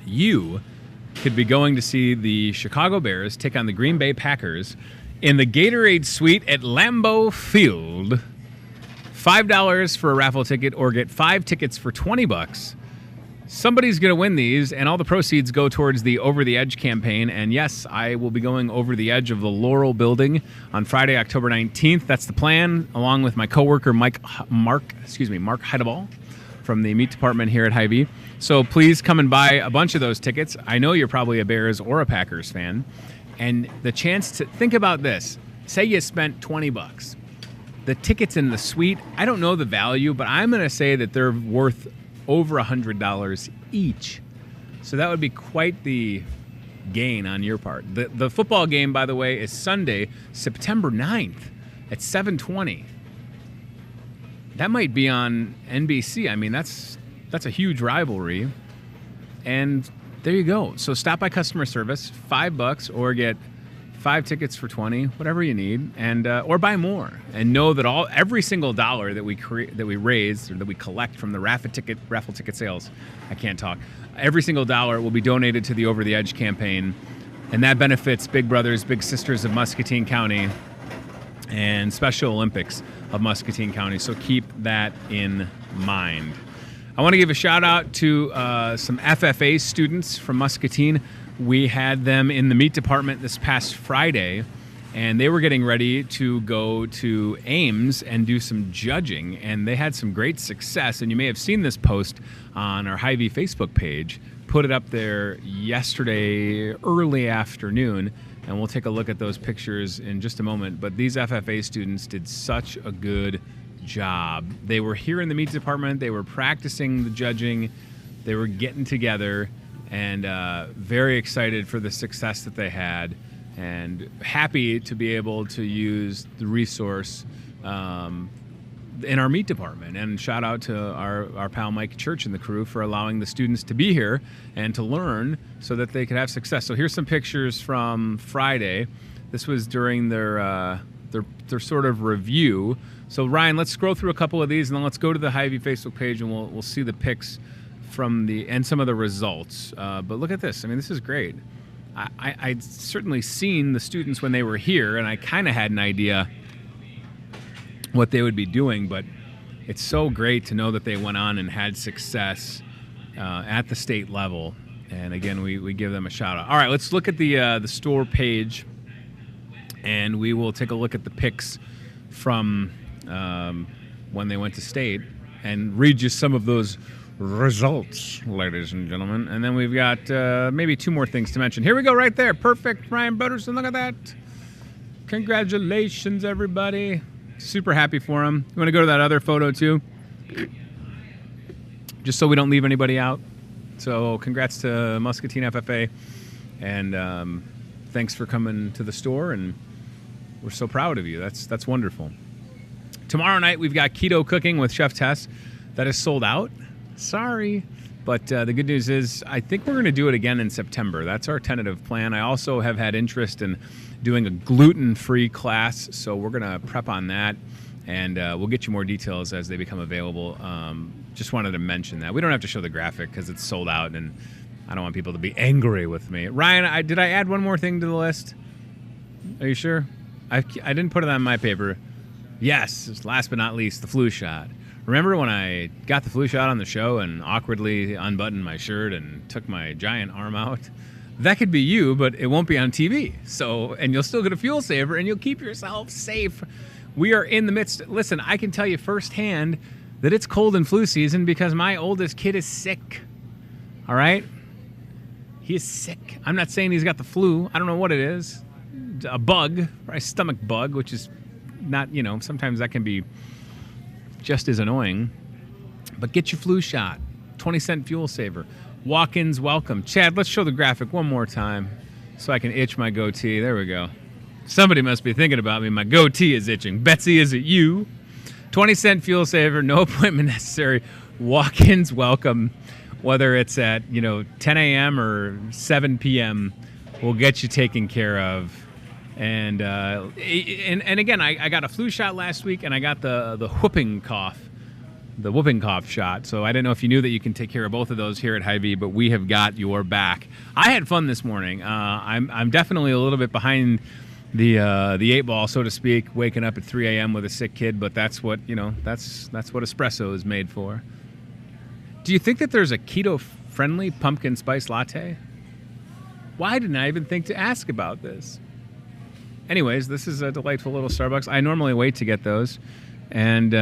you could be going to see the Chicago Bears take on the Green Bay Packers in the Gatorade Suite at Lambeau Field. $5 for a raffle ticket, or get 5 tickets for $20. Somebody's going to win these, and all the proceeds go towards the Over the Edge campaign. And yes, I will be going over the edge of the Laurel building on Friday, October 19th. That's the plan, along with my coworker Mark Heideball from the meat department here at Hy-Vee. So please come and buy a bunch of those tickets. I know you're probably a Bears or a Packers fan. And the chance to think about this. Say you spent $20. The tickets in the suite, I don't know the value, but I'm going to say that they're worth over $100 each. So that would be quite the gain on your part. The football game, by the way, is Sunday, September 9th at 7:20. That might be on NBC. I mean, that's a huge rivalry. And there you go. So stop by customer service, $5, or get 5 tickets for $20, whatever you need, and or buy more. And know that every single dollar that we raise or that we collect from the raffle ticket sales, I can't talk. Every single dollar will be donated to the Over the Edge campaign, and that benefits Big Brothers, Big Sisters of Muscatine County, and Special Olympics of Muscatine County. So keep that in mind. I want to give a shout out to some FFA students from Muscatine. We had them in the meat department this past Friday, and they were getting ready to go to Ames and do some judging, and they had some great success. And you may have seen this post on our Hy-Vee Facebook page. Put it up there yesterday early afternoon, and we'll take a look at those pictures in just a moment. But these FFA students did such a good job. They were here in the meat department. They were practicing the judging. They were getting together, and very excited for the success that they had, and happy to be able to use the resource in our meat department. And shout out to our pal Mike Church and the crew for allowing the students to be here and to learn so that they could have success. So here's some pictures from Friday. This was during their sort of review. So Ryan, let's scroll through a couple of these, and then let's go to the Hy-Vee Facebook page, and we'll see the pics and some of the results. But look at this. I mean, this is great. I'd certainly seen the students when they were here, and I kind of had an idea what they would be doing, but it's so great to know that they went on and had success at the state level. And again, we give them a shout out. All right, let's look at the store page, and we will take a look at the pics from when they went to state and read you some of those results, ladies and gentlemen. And then we've got maybe 2 more things to mention. Here we go, right there. Perfect, Ryan Broderson. Look at that. Congratulations, everybody. Super happy for him. You want to go to that other photo, too? Just so we don't leave anybody out. So congrats to Muscatine FFA. And thanks for coming to the store. And we're so proud of you. That's wonderful. Tomorrow night, we've got keto cooking with Chef Tess. That is sold out. Sorry. But the good news is I think we're going to do it again in September. That's our tentative plan. I also have had interest in doing a gluten-free class, so we're going to prep on that, and we'll get you more details as they become available. Just wanted to mention that. We don't have to show the graphic because it's sold out, and I don't want people to be angry with me. Ryan, did I add one more thing to the list? Are you sure? I didn't put it on my paper. Yes, last but not least, the flu shot. Remember when I got the flu shot on the show and awkwardly unbuttoned my shirt and took my giant arm out? that could be you, but it won't be on TV. So, and you'll still get a fuel saver, and you'll keep yourself safe. We are in the midst. Listen, I can tell you firsthand that it's cold and flu season because my oldest kid is sick. All right? He is sick. I'm not saying he's got the flu. I don't know what it is. A bug, or a stomach bug, which is not, sometimes that can be just as annoying. But get your flu shot. 20-cent fuel saver. Walk-ins welcome. Chad, let's show the graphic one more time so I can itch my goatee. There we go. Somebody must be thinking about me. My goatee is itching. Betsy, is it you? 20-cent fuel saver, no appointment necessary. Walk-ins welcome. Whether it's at, 10 a.m. or 7 p.m., we'll get you taken care of. And again, I got a flu shot last week, and I got the whooping cough shot. So I didn't know if you knew that you can take care of both of those here at Hy-Vee, but we have got your back. I had fun this morning. I'm definitely a little bit behind the 8 ball, so to speak, waking up at 3 a.m. with a sick kid, but that's what that's what espresso is made for. Do you think that there's a keto-friendly pumpkin spice latte? Why didn't I even think to ask about this? Anyways, this is a delightful little Starbucks. I normally wait to get those, and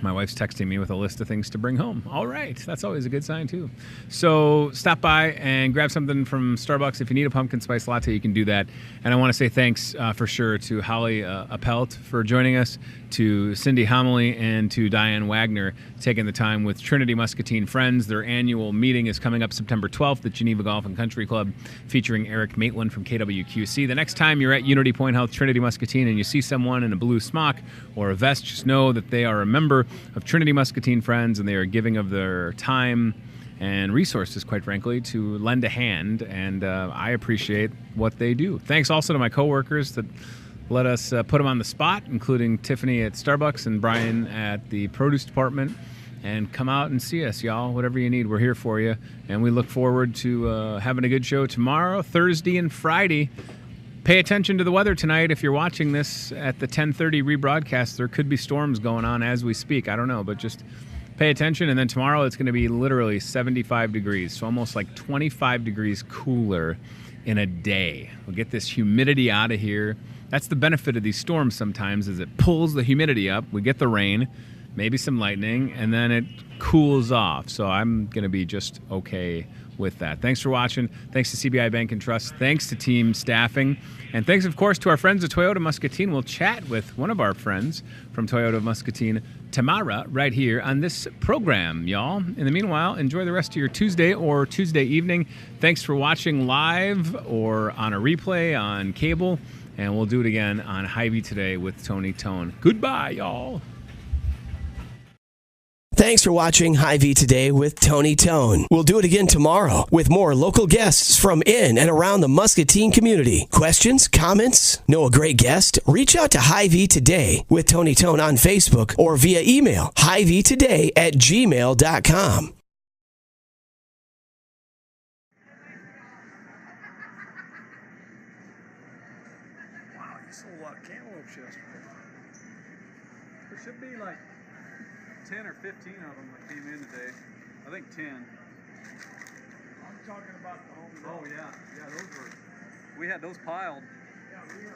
my wife's texting me with a list of things to bring home. All right. That's always a good sign, too. So stop by and grab something from Starbucks. If you need a pumpkin spice latte, you can do that. And I want to say thanks for sure to Holly Appelt for joining us, to Cindy Homily, and to Diane Wagner taking the time with Trinity Muscatine Friends. Their annual meeting is coming up September 12th at Geneva Golf and Country Club, featuring Eric Maitland from KWQC. The next time you're at Unity Point Health Trinity Muscatine and you see someone in a blue smock or a vest, just know that they are a member of Trinity Muscatine Friends, and they are giving of their time and resources, quite frankly, to lend a hand, and I appreciate what they do. Thanks also to my coworkers that let us put them on the spot, including Tiffany at Starbucks and Brian at the produce department. And come out and see us, y'all. Whatever you need, we're here for you. And we look forward to having a good show tomorrow, Thursday, and Friday. Pay attention to the weather tonight. If you're watching this at the 10:30 rebroadcast, there could be storms going on as we speak. I don't know, but just pay attention. And then tomorrow it's going to be literally 75 degrees, so almost like 25 degrees cooler in a day. We'll get this humidity out of here. That's the benefit of these storms sometimes, is it pulls the humidity up. We get the rain, maybe some lightning, and then it cools off. So I'm going to be just okay with that. Thanks for watching. Thanks to CBI Bank and Trust. Thanks to team staffing. And thanks, of course, to our friends at Toyota Muscatine. We'll chat with one of our friends from Toyota Muscatine, Tamara, right here on this program, y'all. In the meanwhile, enjoy the rest of your Tuesday or Tuesday evening. Thanks for watching live or on a replay on cable. And we'll do it again on Hy-Vee Today with Tony Tone. Goodbye, y'all. Thanks for watching Hy-Vee Today with Tony Tone. We'll do it again tomorrow with more local guests from in and around the Muscatine community. Questions? Comments? Know a great guest? Reach out to Hy-Vee Today with Tony Tone on Facebook or via email, hyveetoday@gmail.com. Wow, you sold a lot of cantaloupes yesterday. There should be like 10 or 15 of them that came in today. I think 10. I'm talking about the home. Oh, yeah. Yeah, those were. We had those piled. Yeah, we were.